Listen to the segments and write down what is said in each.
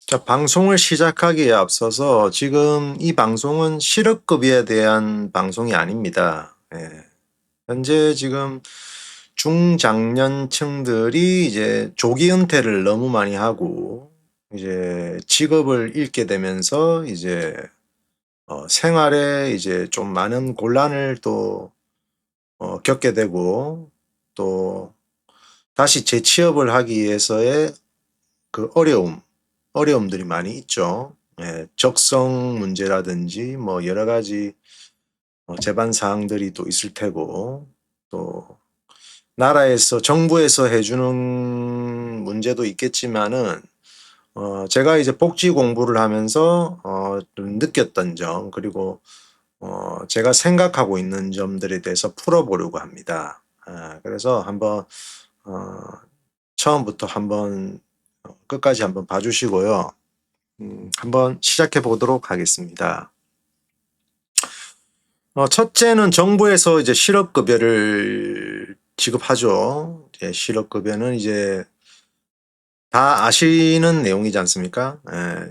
자, 방송을 시작하기에 앞서서 지금 이 방송은 실업급여에 대한 방송이 아닙니다. 현재 지금 중장년층들이 이제 조기 은퇴를 너무 많이 하고 이제 직업을 잃게 되면서 이제 생활에 이제 좀 많은 곤란을 또 겪게 되고 또 다시 재취업을 하기 위해서의 그 어려움들이 많이 있죠. 적성 문제라든지 뭐 여러 가지 제반 사항들이 또 있을 테고 또 나라에서 정부에서 해주는 문제도 있겠지만은 제가 이제 복지 공부를 하면서 좀 느꼈던 점 그리고 제가 생각하고 있는 점들에 대해서 풀어보려고 합니다. 그래서 한번 어, 처음부터 한번 끝까지 한번 봐주시고요. 한번 시작해 보도록 하겠습니다. 첫째는 정부에서 이제 실업급여를 지급하죠. 실업급여는 이제 다 아시는 내용이지 않습니까?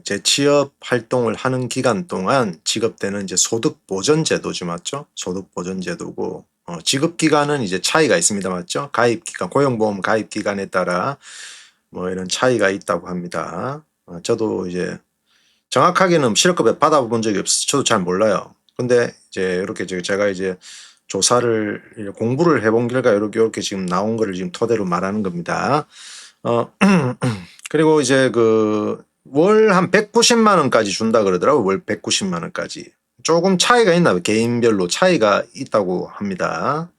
재취업 활동을 하는 기간 동안 지급되는 이제 소득보전제도죠, 맞죠? 소득보전제도고, 지급기간은 이제 차이가 있습니다, 맞죠? 가입기간, 고용보험 가입기간에 따라 뭐 이런 차이가 있다고 합니다. 저도 이제 정확하게는 실업급여 받아본 적이 없어서 저도 잘 몰라요. 근데 이제 이렇게 제가 이제 조사를 공부를 해본 결과 이렇게 지금 나온 거를 지금 토대로 말하는 겁니다. 그리고 이제 그 월 한 190만 원까지 준다 그러더라고. 월 190만 원까지. 조금 차이가 있나 봐요. 개인별로 차이가 있다고 합니다.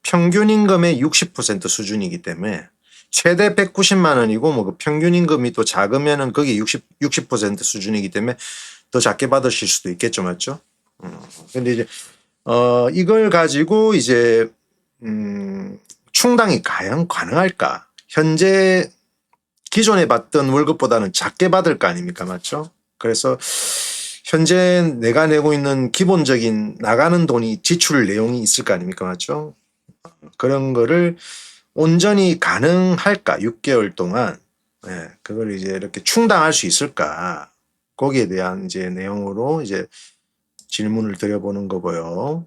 평균 임금의 60% 수준이기 때문에 최대 190만 원이고 뭐 그 평균 임금이 또 작으면은 그게 60% 수준이기 때문에 더 작게 받으실 수도 있겠죠, 맞죠? 근데 이제 이걸 가지고 이제 충당이 과연 가능할까? 현재 기존에 받던 월급보다는 작게 받을 거 아닙니까, 맞죠? 그래서 현재 내가 내고 있는 기본적인 나가는 돈이 지출 내용이 있을 거 아닙니까, 맞죠? 그런 거를 온전히 가능할까? 6개월 동안 그걸 이제 이렇게 충당할 수 있을까? 거기에 대한 이제 내용으로 이제 질문을 드려보는 거고요.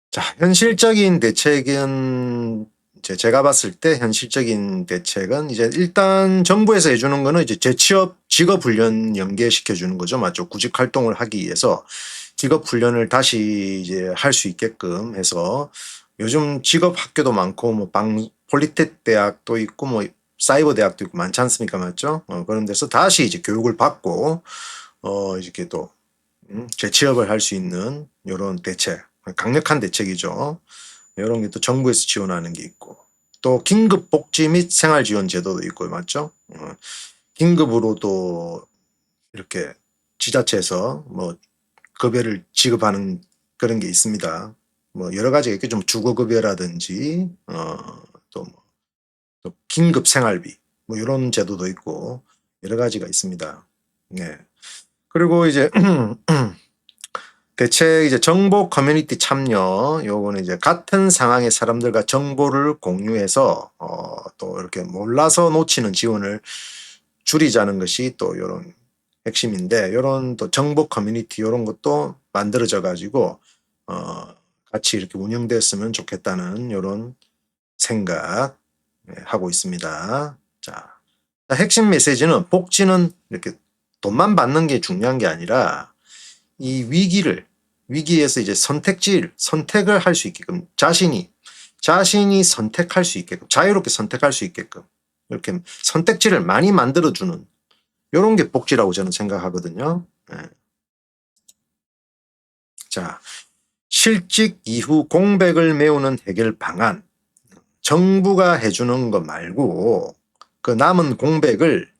자, 현실적인 대책은 제가 봤을 때 현실적인 대책은 이제 일단 정부에서 해주는 거는 이제 재취업 직업 훈련 연계시켜 주는 거죠, 맞죠? 구직 활동을 하기 위해서 직업 훈련을 다시 이제 할 수 있게끔 해서 요즘 직업 학교도 많고 뭐 폴리텍 대학도 있고 뭐 사이버 대학도 있고 많지 않습니까, 맞죠? 그런 데서 다시 이제 교육을 받고 이렇게 또 재취업을 할 수 있는 이런 대책, 강력한 대책이죠. 이런 게 또 정부에서 지원하는 게 있고 또 긴급 복지 및 생활 지원 제도도 있고 맞죠? 긴급으로 또 이렇게 지자체에서 뭐 급여를 지급하는 그런 게 있습니다. 뭐 여러 가지가 있겠죠. 좀 주거급여라든지 또 긴급 생활비 뭐 이런 제도도 있고 여러 가지가 있습니다. 네. 그리고 이제 대책 이제 정보 커뮤니티 참여 요거는 이제 같은 상황의 사람들과 정보를 공유해서 또 이렇게 몰라서 놓치는 지원을 줄이자는 것이 또 이런 핵심인데 이런 또 정보 커뮤니티 이런 것도 만들어져 가지고 같이 이렇게 운영됐으면 좋겠다는 이런 생각 하고 있습니다. 자, 핵심 메시지는 복지는 이렇게 돈만 받는 게 중요한 게 아니라 이 위기에서 이제 선택을 할 수 있게끔 자신이 선택할 수 있게끔 자유롭게 선택할 수 있게끔 이렇게 선택지를 많이 만들어주는 이런 게 복지라고 저는 생각하거든요. 자, 실직 이후 공백을 메우는 해결 방안. 정부가 해주는 거 말고 그 남은 공백을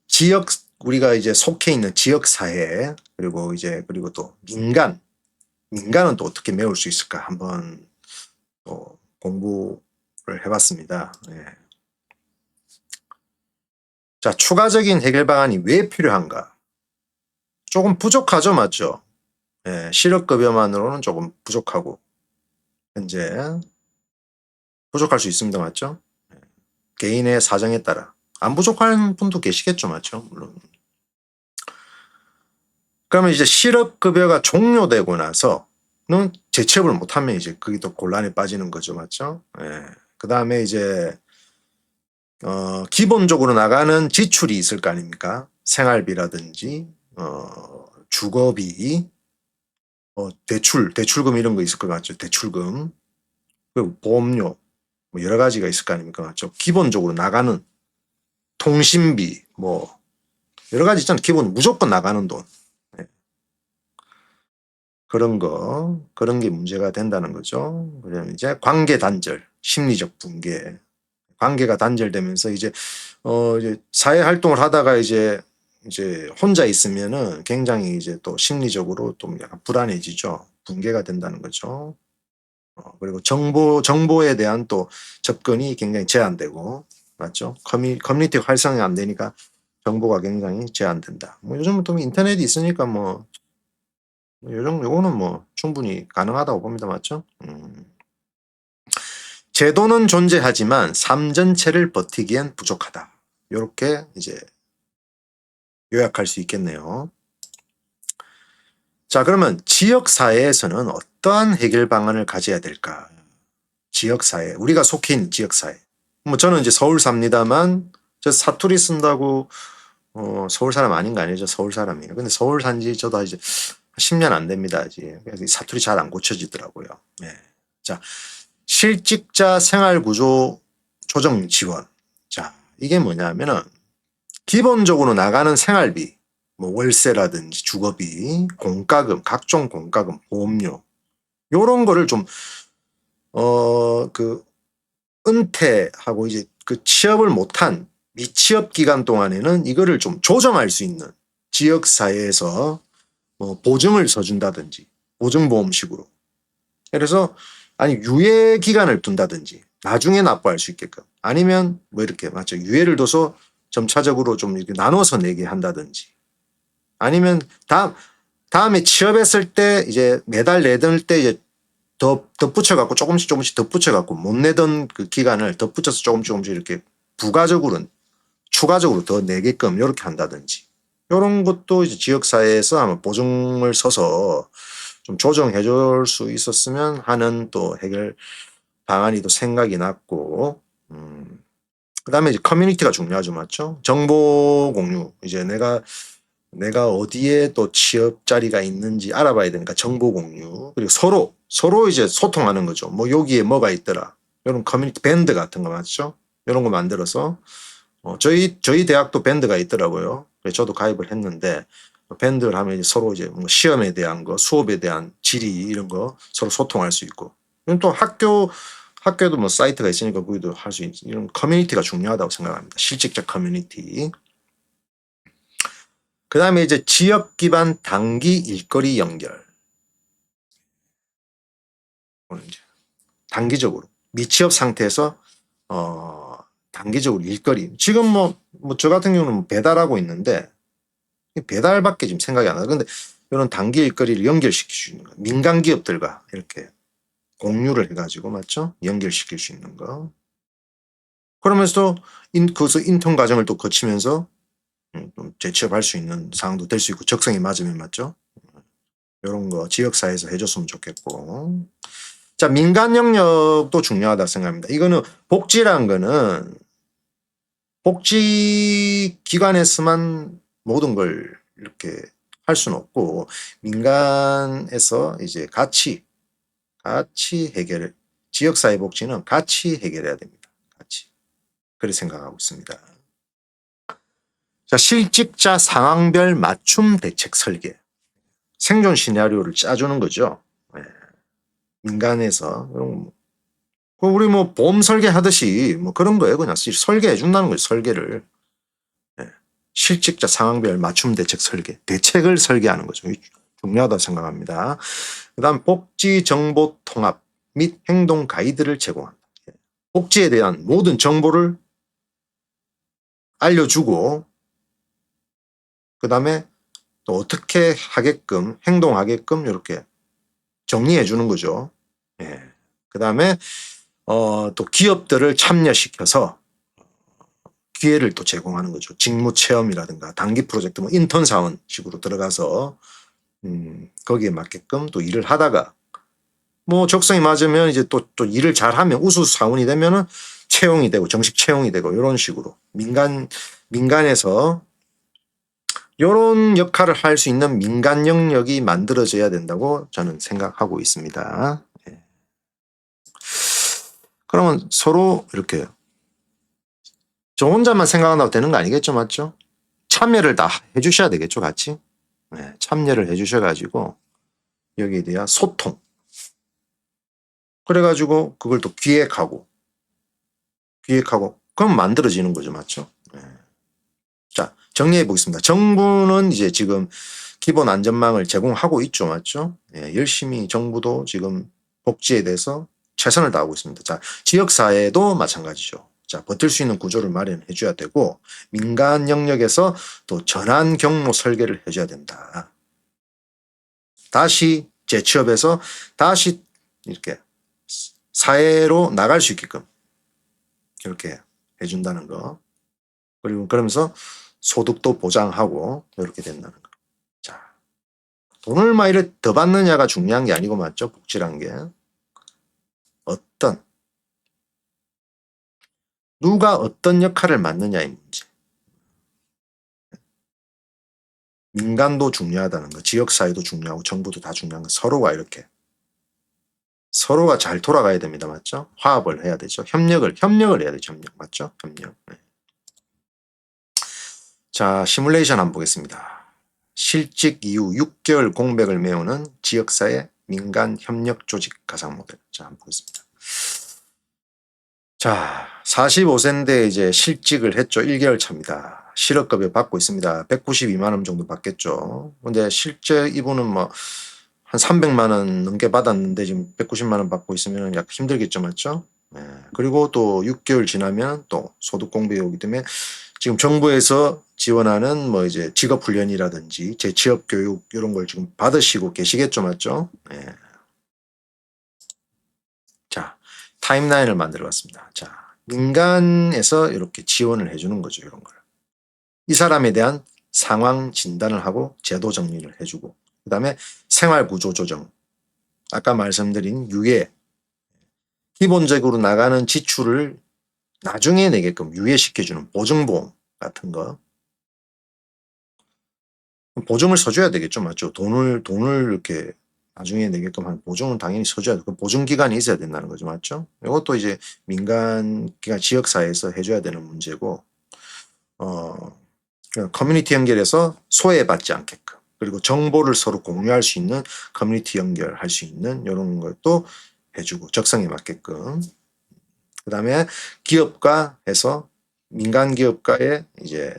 지역 우리가 이제 속해 있는 지역 사회 그리고 또 민간은 또 어떻게 메울 수 있을까 한번 또 공부를 해봤습니다. 자, 추가적인 해결 방안이 왜 필요한가? 조금 부족하죠, 맞죠? 실업급여만으로는 조금 부족하고 현재 부족할 수 있습니다, 맞죠? 개인의 사정에 따라. 안 부족한 분도 계시겠죠, 맞죠? 물론. 그러면 이제 실업급여가 종료되고 나서는 재취업을 못하면 이제 그게 또 곤란에 빠지는 거죠, 맞죠? 예. 그 다음에 이제 기본적으로 나가는 지출이 있을 거 아닙니까? 생활비라든지 주거비, 대출금 이런 거 있을 것 같죠. 대출금, 그리고 보험료, 뭐 여러 가지가 있을 거 아닙니까? 맞죠? 기본적으로 나가는 통신비, 뭐 여러 가지 있잖아요. 기본 무조건 나가는 돈. 네. 그런 게 문제가 된다는 거죠. 그러면 이제 관계 단절, 심리적 붕괴. 관계가 단절되면서 이제 사회 활동을 하다가 이제 혼자 있으면은 굉장히 이제 또 심리적으로 좀 약간 불안해지죠. 붕괴가 된다는 거죠. 그리고 정보에 대한 또 접근이 굉장히 제한되고, 맞죠? 커뮤니티 활성이 안 되니까 정보가 굉장히 제한된다. 뭐 요즘은 또 인터넷이 있으니까 뭐 요거는 뭐 충분히 가능하다고 봅니다. 맞죠? 제도는 존재하지만 삶 전체를 버티기엔 부족하다. 이렇게 이제 요약할 수 있겠네요. 자, 그러면 지역사회에서는 어떠한 해결 방안을 가져야 될까? 지역사회, 우리가 속해 있는 지역사회. 뭐 저는 이제 서울 삽니다만, 저 사투리 쓴다고, 서울 사람 아닌 거 아니죠? 서울 사람이에요. 근데 서울 산지 저도 이제 10년 안 됩니다. 아직. 그래서 사투리 잘 안 고쳐지더라고요. 네. 자, 실직자 생활구조 조정 지원. 자, 이게 뭐냐면은, 기본적으로 나가는 생활비, 뭐 월세라든지 주거비, 공과금, 각종 공과금, 보험료, 요런 거를 좀, 그, 은퇴하고 이제 그 취업을 못한 미취업 기간 동안에는 이거를 좀 조정할 수 있는 지역사회에서 뭐 보증을 서준다든지, 보증보험식으로. 그래서, 아니, 유예 기간을 둔다든지, 나중에 납부할 수 있게끔. 아니면 뭐 이렇게, 맞죠? 유예를 둬서 점차적으로 좀 이렇게 나눠서 내게 한다든지. 아니면 다음에 취업했을 때 이제 매달 내던 때 이제 더 덧붙여갖고 조금씩 덧붙여갖고 못 내던 그 기간을 덧붙여서 조금씩 이렇게 부가적으로 추가적으로 더 내게끔 이렇게 한다든지 이런 것도 이제 지역사회에서 아마 보증을 서서 좀 조정해 줄 수 있었으면 하는 또 해결 방안이 또 생각이 났고 그다음에 이제 커뮤니티가 중요하죠, 맞죠? 정보 공유. 이제 내가 어디에 또 취업 자리가 있는지 알아봐야 되니까 정보 공유. 그리고 서로 이제 소통하는 거죠. 뭐 여기에 뭐가 있더라. 이런 커뮤니티 밴드 같은 거 맞죠? 이런 거 만들어서 저희 대학도 밴드가 있더라고요. 그래서 저도 가입을 했는데 밴드를 하면 이제 서로 이제 뭐 시험에 대한 거, 수업에 대한 질의 이런 거 서로 소통할 수 있고. 그럼 또 학교도 뭐 사이트가 있으니까 거기도 할 수 있는 이런 커뮤니티가 중요하다고 생각합니다. 실직자 커뮤니티. 그 다음에 이제 지역 기반 단기 일거리 연결. 이제 단기적으로 미취업 상태에서 단기적으로 일거리. 지금 뭐 저 같은 경우는 뭐 배달하고 있는데 배달밖에 지금 생각이 안 나요. 근데 이런 단기 일거리를 연결시킬 수 있는 거. 민간 기업들과 이렇게 공유를 해가지고 맞죠? 연결시킬 수 있는 거. 그러면서 거기서 인턴 과정을 또 거치면서 좀 재취업할 수 있는 상황도 될 수 있고 적성에 맞으면 맞죠? 이런 거 지역사회에서 해줬으면 좋겠고. 자, 민간 영역도 중요하다 생각합니다. 이거는 복지라는 거는 복지 기관에서만 모든 걸 이렇게 할 수는 없고 민간에서 이제 같이 해결을 지역사회 복지는 같이 해결해야 됩니다. 같이. 그렇게 생각하고 있습니다. 자, 실직자 상황별 맞춤 대책 설계. 생존 시나리오를 짜주는 거죠. 네. 민간에서 우리 뭐 보험 설계하듯이 뭐 그런 거예요. 그냥 설계해 준다는 거예요. 설계를. 네. 실직자 상황별 맞춤 대책 설계. 대책을 설계하는 거죠. 중요하다고 생각합니다. 그다음 복지 정보 통합 및 행동 가이드를 제공한다. 복지에 대한 모든 정보를 알려주고 그다음에 또 어떻게 하게끔 행동하게끔 이렇게 정리해 주는 거죠. 예. 그다음에 또 기업들을 참여시켜서 기회를 또 제공하는 거죠. 직무 체험이라든가 단기 프로젝트, 뭐 인턴 사원식으로 들어가서 거기에 맞게끔 또 일을 하다가 뭐 적성이 맞으면 이제 또 일을 잘하면 우수 사원이 되면은 채용이 되고 정식 채용이 되고 이런 식으로 민간에서 이런 역할을 할 수 있는 민간 영역이 만들어져야 된다고 저는 생각하고 있습니다. 예. 그러면 서로 이렇게 저 혼자만 생각한다고 되는 거 아니겠죠, 맞죠? 참여를 다 해주셔야 되겠죠, 같이. 네, 참여를 해주셔가지고 여기에 대한 소통. 그래가지고 그걸 또 기획하고 그럼 만들어지는 거죠, 맞죠? 네. 자, 정리해 보겠습니다. 정부는 이제 지금 기본 안전망을 제공하고 있죠, 맞죠? 예, 열심히 정부도 지금 복지에 대해서 최선을 다하고 있습니다. 자, 지역사회도 마찬가지죠. 자, 버틸 수 있는 구조를 마련해 줘야 되고 민간 영역에서 또 전환 경로 설계를 해줘야 된다. 다시 재취업해서 다시 이렇게 사회로 나갈 수 있게끔 이렇게 해준다는 거. 그리고 그러면서 소득도 보장하고 이렇게 된다는 거. 자, 돈을 막 이렇게 더 받느냐가 중요한 게 아니고 맞죠? 복지란 게. 누가 어떤 역할을 맡느냐의 문제. 민간도 중요하다는 거, 지역사회도 중요하고 정부도 다 중요한 거, 서로가 이렇게 서로가 잘 돌아가야 됩니다. 맞죠? 화합을 해야 되죠. 협력을 해야 되죠. 협력. 맞죠? 협력. 네. 자, 시뮬레이션 한번 보겠습니다. 실직 이후 6개월 공백을 메우는 지역사회 민간 협력 조직 가상 모델. 자, 한번 보겠습니다. 자, 45세인데 이제 실직을 했죠. 1개월 차입니다. 실업급여 받고 있습니다. 192만 원 정도 받겠죠. 근데 실제 이분은 뭐 한 300만 원 넘게 받았는데 지금 190만 원 받고 있으면 약간 힘들겠죠, 맞죠? 네. 그리고 또 6개월 지나면 또 소득 공백이 오기 때문에 지금 정부에서 지원하는 뭐 이제 직업 훈련이라든지 재취업 교육 이런 걸 지금 받으시고 계시겠죠, 맞죠? 네. 자, 타임라인을 만들어 봤습니다. 자, 민간에서 이렇게 지원을 해주는 거죠, 이런 걸. 이 사람에 대한 상황 진단을 하고 제도 정리를 해주고, 그 다음에 생활 구조 조정. 아까 말씀드린 유예. 기본적으로 나가는 지출을 나중에 내게끔 유예시켜주는 보증보험 같은 거. 보증을 서줘야 되겠죠, 맞죠? 돈을 이렇게 나중에 내게끔 한 보증은 당연히 서줘야 돼. 그 보증 기간이 있어야 된다는 거죠, 맞죠? 이것도 이제 민간 기관 지역사회에서 해줘야 되는 문제고, 커뮤니티 연결해서 소외받지 않게끔, 그리고 정보를 서로 공유할 수 있는 커뮤니티 연결할 수 있는 이런 것도 해주고 적성에 맞게끔. 그 다음에 기업가 해서 민간 기업가의 이제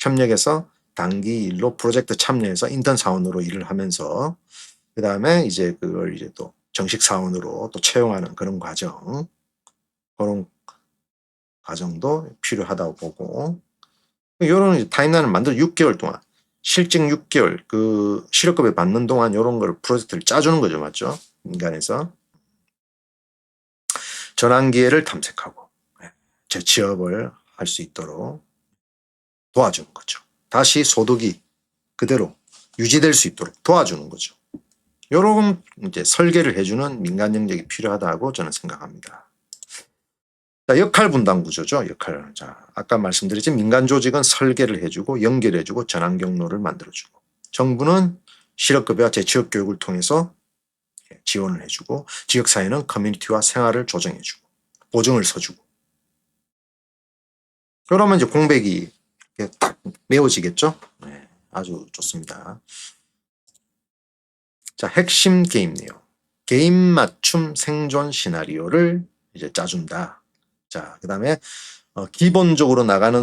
협력해서 단기 일로 프로젝트 참여해서 인턴 사원으로 일을 하면서 그 다음에 이제 그걸 이제 또 정식 사원으로 또 채용하는 그런 그런 과정도 필요하다고 보고 이런 타임라인을 만들어 6개월 동안 실직 6개월 그 실업급여 받는 동안 이런 걸 프로젝트를 짜주는 거죠, 맞죠? 민간에서 전환 기회를 탐색하고 재취업을 할 수 있도록 도와주는 거죠. 다시 소득이 그대로 유지될 수 있도록 도와주는 거죠. 이런 이제 설계를 해주는 민간 영역이 필요하다고 저는 생각합니다. 자, 역할 분담 구조죠. 역할. 자, 아까 말씀드렸지 민간 조직은 설계를 해주고 연결해주고 전환 경로를 만들어주고 정부는 실업급여와 재취업 교육을 통해서 지원을 해주고 지역사회는 커뮤니티와 생활을 조정해주고 보증을 서주고 그러면 이제 공백이 딱 메워지겠죠. 네, 아주 좋습니다. 자, 핵심 게임 내용. 게임 맞춤 생존 시나리오를 이제 짜준다. 자, 그 다음에 기본적으로 나가는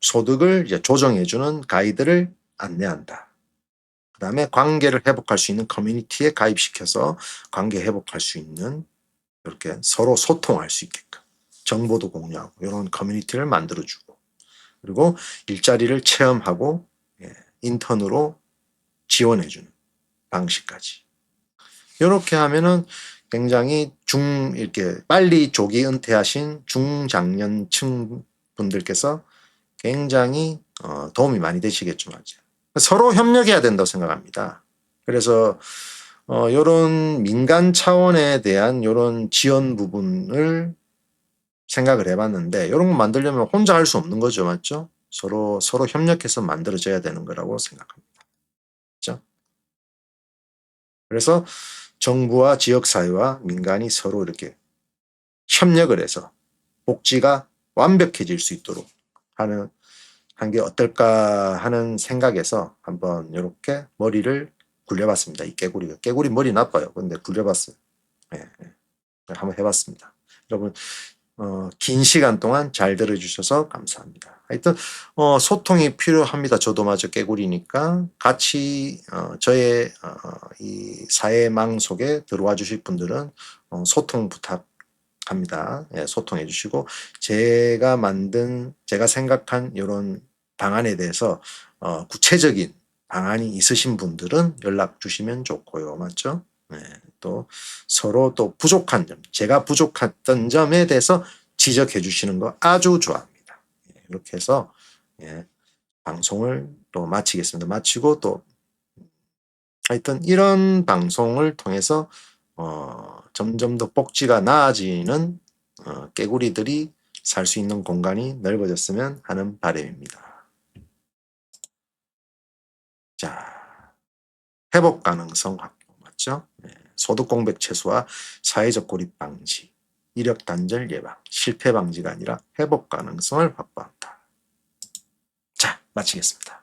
소득을 이제 조정해주는 가이드를 안내한다. 그 다음에 관계를 회복할 수 있는 커뮤니티에 가입시켜서 관계 회복할 수 있는 이렇게 서로 소통할 수 있게끔 정보도 공유하고 이런 커뮤니티를 만들어주고 그리고 일자리를 체험하고 인턴으로 지원해주는 방식까지. 이렇게 하면은 굉장히 이렇게 빨리 조기 은퇴하신 중장년층 분들께서 굉장히 도움이 많이 되시겠죠. 맞아요. 서로 협력해야 된다고 생각합니다. 그래서 요런 민간 차원에 대한 요런 지원 부분을 생각을 해봤는데 이런 거 만들려면 혼자 할 수 없는 거죠. 맞죠? 서로 협력해서 만들어져야 되는 거라고 생각합니다. 그렇죠? 그래서 정부와 지역사회와 민간이 서로 이렇게 협력을 해서 복지가 완벽해질 수 있도록 하는 한 게 어떨까 하는 생각에서 한번 이렇게 머리를 굴려봤습니다. 이 깨구리가. 깨구리 머리 나빠요. 근데 굴려봤어요. 네, 한번 해봤습니다. 여러분 긴 시간 동안 잘 들어주셔서 감사합니다. 하여튼 소통이 필요합니다. 저도 마저 깨구리니까 같이 저의 이 사회망 속에 들어와 주실 분들은 소통 부탁합니다. 예, 소통해 주시고 제가 생각한 이런 방안에 대해서 구체적인 방안이 있으신 분들은 연락 주시면 좋고요. 맞죠? 네, 또 서로 또 부족한 점, 제가 부족했던 점에 대해서 지적해 주시는 거 아주 좋아합니다. 예, 이렇게 해서 예, 방송을 또 마치겠습니다. 마치고 또 하여튼 이런 방송을 통해서 점점 더 복지가 나아지는 깨구리들이 살 수 있는 공간이 넓어졌으면 하는 바람입니다. 자, 회복 가능성 확보 맞죠? 네, 소득 공백 최소화, 사회적 고립 방지, 이력 단절 예방, 실패 방지가 아니라 회복 가능성을 확보한다. 자, 마치겠습니다.